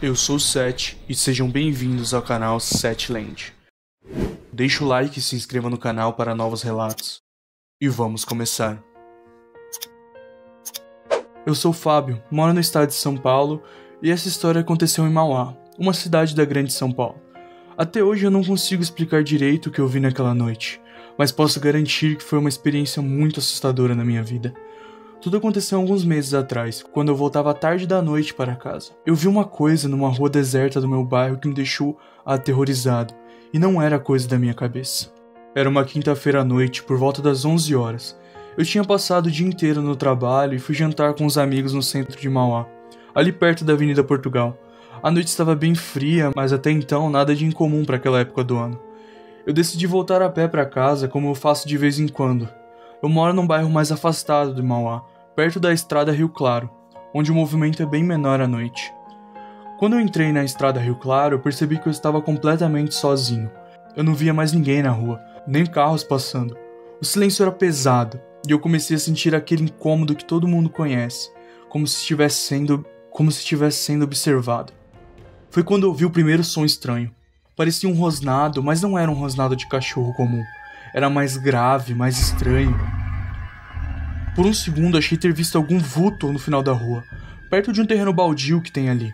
Eu sou o Seth e sejam bem-vindos ao canal Setland. Deixe o like e se inscreva no canal para novos relatos. E vamos começar. Eu sou o Fábio, moro no estado de São Paulo e essa história aconteceu em Mauá, uma cidade da grande São Paulo. Até hoje eu não consigo explicar direito o que eu vi naquela noite, mas posso garantir que foi uma experiência muito assustadora na minha vida. Tudo aconteceu alguns meses atrás, quando eu voltava tarde da noite para casa. Eu vi uma coisa numa rua deserta do meu bairro que me deixou aterrorizado, e não era coisa da minha cabeça. Era uma quinta-feira à noite, por volta das 11 horas. Eu tinha passado o dia inteiro no trabalho e fui jantar com os amigos no centro de Mauá, ali perto da Avenida Portugal. A noite estava bem fria, mas até então nada de incomum para aquela época do ano. Eu decidi voltar a pé para casa, como eu faço de vez em quando. Eu moro num bairro mais afastado de Mauá, perto da estrada Rio Claro, onde o movimento é bem menor à noite. Quando eu entrei na estrada Rio Claro, eu percebi que eu estava completamente sozinho. Eu não via mais ninguém na rua, nem carros passando. O silêncio era pesado, e eu comecei a sentir aquele incômodo que todo mundo conhece, como se estivesse sendo observado. Foi quando eu ouvi o primeiro som estranho. Parecia um rosnado, mas não era um rosnado de cachorro comum. Era mais grave, mais estranho. Por um segundo achei ter visto algum vulto no final da rua, perto de um terreno baldio que tem ali.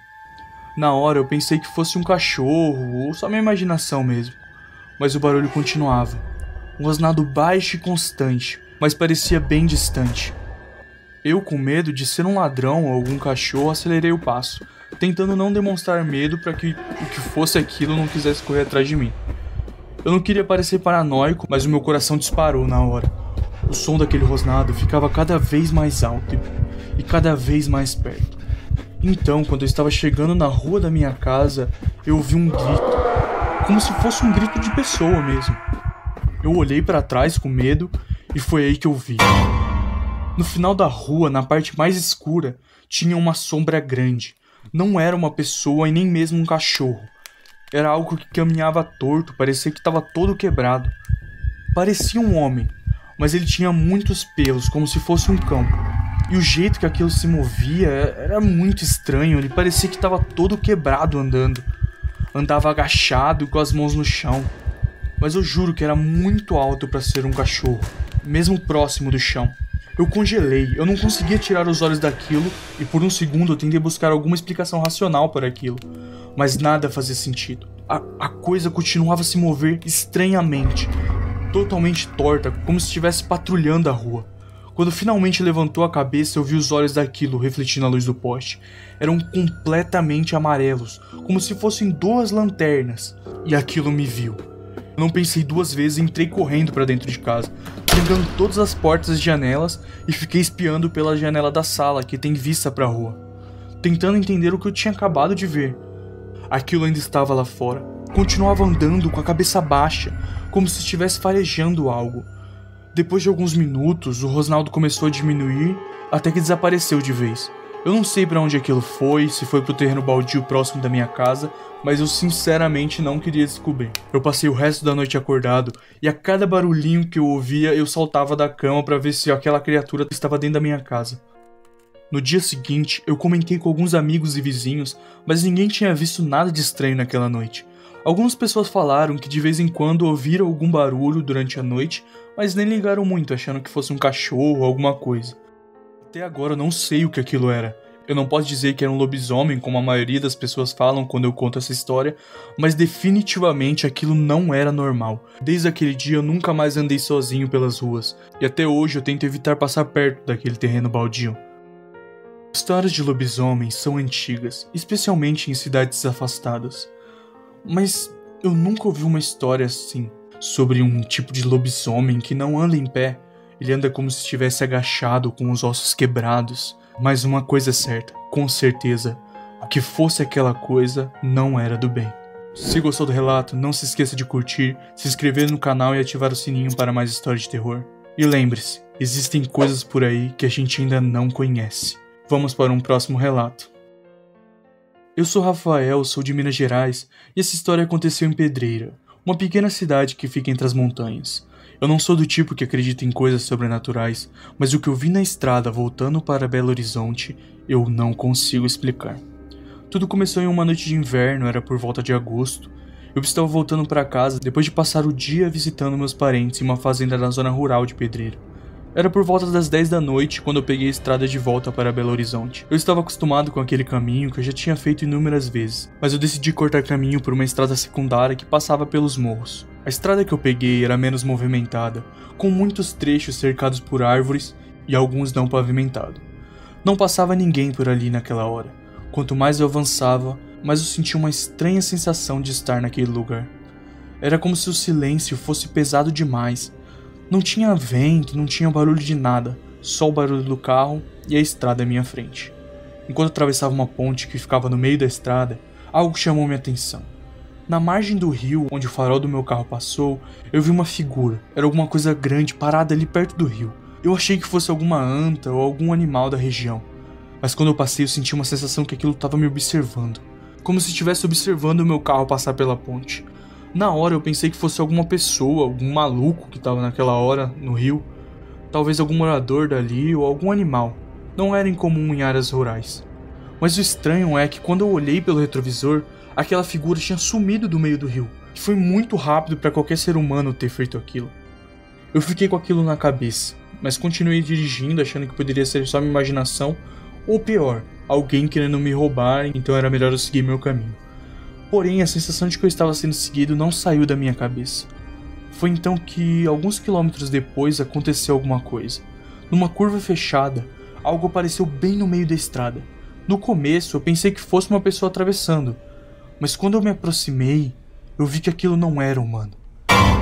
Na hora eu pensei que fosse um cachorro, ou só minha imaginação mesmo. Mas o barulho continuava. Um rosnado baixo e constante, mas parecia bem distante. Eu, com medo de ser um ladrão ou algum cachorro, acelerei o passo, tentando não demonstrar medo para que o que fosse aquilo não quisesse correr atrás de mim. Eu não queria parecer paranoico, mas o meu coração disparou na hora. O som daquele rosnado ficava cada vez mais alto e cada vez mais perto. Então, quando eu estava chegando na rua da minha casa, eu ouvi um grito, como se fosse um grito de pessoa mesmo. Eu olhei para trás com medo e foi aí que eu vi. No final da rua, na parte mais escura, tinha uma sombra grande. Não era uma pessoa e nem mesmo um cachorro. Era algo que caminhava torto, parecia que estava todo quebrado. Parecia um homem, mas ele tinha muitos pelos, como se fosse um cão. E o jeito que aquilo se movia era muito estranho, ele parecia que estava todo quebrado andando. Andava agachado com as mãos no chão. Mas eu juro que era muito alto para ser um cachorro, mesmo próximo do chão. Eu congelei, eu não conseguia tirar os olhos daquilo e por um segundo eu tentei buscar alguma explicação racional para aquilo. Mas nada fazia sentido. A coisa continuava a se mover estranhamente, totalmente torta, como se estivesse patrulhando a rua. Quando finalmente levantou a cabeça, eu vi os olhos daquilo refletindo a luz do poste. Eram completamente amarelos, como se fossem duas lanternas. E aquilo me viu. Eu não pensei duas vezes e entrei correndo para dentro de casa, trancando todas as portas e janelas e fiquei espiando pela janela da sala que tem vista para a rua, tentando entender o que eu tinha acabado de ver. Aquilo ainda estava lá fora. Continuava andando com a cabeça baixa, como se estivesse farejando algo. Depois de alguns minutos, o rosnado começou a diminuir até que desapareceu de vez. Eu não sei para onde aquilo foi, se foi pro terreno baldio próximo da minha casa, mas eu sinceramente não queria descobrir. Eu passei o resto da noite acordado e a cada barulhinho que eu ouvia eu saltava da cama para ver se aquela criatura estava dentro da minha casa. No dia seguinte, eu comentei com alguns amigos e vizinhos, mas ninguém tinha visto nada de estranho naquela noite. Algumas pessoas falaram que de vez em quando ouviram algum barulho durante a noite, mas nem ligaram muito, achando que fosse um cachorro ou alguma coisa. Até agora eu não sei o que aquilo era. Eu não posso dizer que era um lobisomem, como a maioria das pessoas falam quando eu conto essa história, mas definitivamente aquilo não era normal. Desde aquele dia eu nunca mais andei sozinho pelas ruas, e até hoje eu tento evitar passar perto daquele terreno baldio. Histórias de lobisomens são antigas, especialmente em cidades afastadas. Mas eu nunca ouvi uma história assim, sobre um tipo de lobisomem que não anda em pé. Ele anda como se estivesse agachado, com os ossos quebrados. Mas uma coisa é certa, com certeza, o que fosse aquela coisa não era do bem. Se gostou do relato, não se esqueça de curtir, se inscrever no canal e ativar o sininho para mais histórias de terror. E lembre-se, existem coisas por aí que a gente ainda não conhece. Vamos para um próximo relato. Eu sou Rafael, sou de Minas Gerais, e essa história aconteceu em Pedreira, uma pequena cidade que fica entre as montanhas. Eu não sou do tipo que acredita em coisas sobrenaturais, mas o que eu vi na estrada voltando para Belo Horizonte, eu não consigo explicar. Tudo começou em uma noite de inverno, era por volta de agosto. Eu estava voltando para casa depois de passar o dia visitando meus parentes em uma fazenda na zona rural de Pedreiro. Era por volta das 10 da noite quando eu peguei a estrada de volta para Belo Horizonte. Eu estava acostumado com aquele caminho que eu já tinha feito inúmeras vezes, mas eu decidi cortar caminho por uma estrada secundária que passava pelos morros. A estrada que eu peguei era menos movimentada, com muitos trechos cercados por árvores e alguns não pavimentados. Não passava ninguém por ali naquela hora. Quanto mais eu avançava, mais eu sentia uma estranha sensação de estar naquele lugar. Era como se o silêncio fosse pesado demais. Não tinha vento, não tinha barulho de nada, só o barulho do carro e a estrada à minha frente. Enquanto atravessava uma ponte que ficava no meio da estrada, algo chamou minha atenção. Na margem do rio, onde o farol do meu carro passou, eu vi uma figura. Era alguma coisa grande parada ali perto do rio. Eu achei que fosse alguma anta ou algum animal da região. Mas quando eu passei, eu senti uma sensação que aquilo estava me observando. Como se estivesse observando o meu carro passar pela ponte. Na hora eu pensei que fosse alguma pessoa, algum maluco que estava naquela hora no rio. Talvez algum morador dali ou algum animal. Não era incomum em áreas rurais. Mas o estranho é que quando eu olhei pelo retrovisor, aquela figura tinha sumido do meio do rio. Que foi muito rápido para qualquer ser humano ter feito aquilo. Eu fiquei com aquilo na cabeça, mas continuei dirigindo achando que poderia ser só minha imaginação, ou pior, alguém querendo me roubar, então era melhor eu seguir meu caminho. Porém, a sensação de que eu estava sendo seguido não saiu da minha cabeça. Foi então que, alguns quilômetros depois, aconteceu alguma coisa. Numa curva fechada, algo apareceu bem no meio da estrada. No começo, eu pensei que fosse uma pessoa atravessando, mas quando eu me aproximei, eu vi que aquilo não era humano.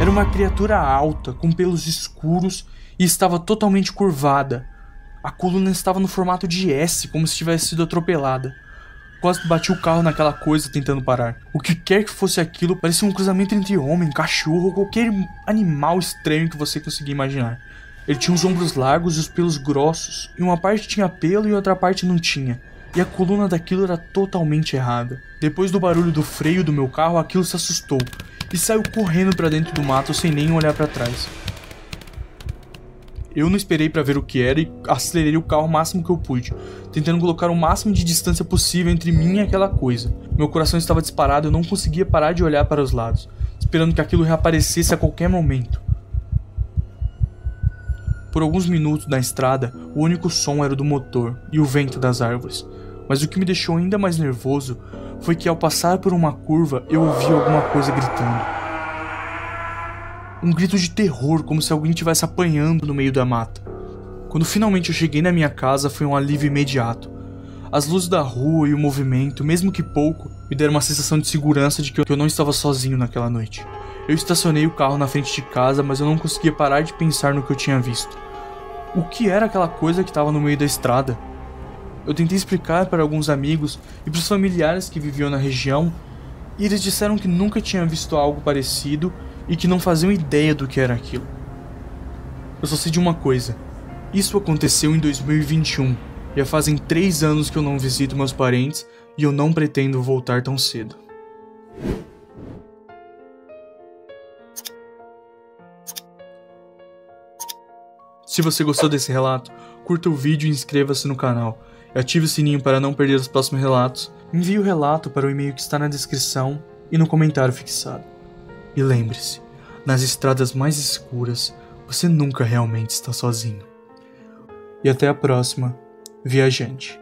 Era uma criatura alta, com pelos escuros e estava totalmente curvada. A coluna estava no formato de S, como se tivesse sido atropelada. Quase bati o carro naquela coisa tentando parar. O que quer que fosse aquilo parecia um cruzamento entre homem, cachorro ou qualquer animal estranho que você conseguia imaginar. Ele tinha os ombros largos e os pelos grossos. Em uma parte tinha pelo e outra parte não tinha. E a coluna daquilo era totalmente errada. Depois do barulho do freio do meu carro, aquilo se assustou e saiu correndo para dentro do mato sem nem olhar para trás. Eu não esperei para ver o que era e acelerei o carro o máximo que eu pude, tentando colocar o máximo de distância possível entre mim e aquela coisa. Meu coração estava disparado e eu não conseguia parar de olhar para os lados, esperando que aquilo reaparecesse a qualquer momento. Por alguns minutos na estrada, o único som era do motor e o vento das árvores. Mas o que me deixou ainda mais nervoso foi que ao passar por uma curva eu ouvi alguma coisa gritando. Um grito de terror, como se alguém estivesse apanhando no meio da mata. Quando finalmente eu cheguei na minha casa, foi um alívio imediato. As luzes da rua e o movimento, mesmo que pouco, me deram uma sensação de segurança de que eu não estava sozinho naquela noite. Eu estacionei o carro na frente de casa, mas eu não conseguia parar de pensar no que eu tinha visto. O que era aquela coisa que estava no meio da estrada? Eu tentei explicar para alguns amigos e para os familiares que viviam na região, e eles disseram que nunca tinham visto algo parecido e que não faziam ideia do que era aquilo. Eu só sei de uma coisa: isso aconteceu em 2021, e já fazem 3 anos que eu não visito meus parentes e eu não pretendo voltar tão cedo. Se você gostou desse relato, curta o vídeo e inscreva-se no canal. E ative o sininho para não perder os próximos relatos. Envie o relato para o e-mail que está na descrição e no comentário fixado. E lembre-se, nas estradas mais escuras, você nunca realmente está sozinho. E até a próxima, viajante.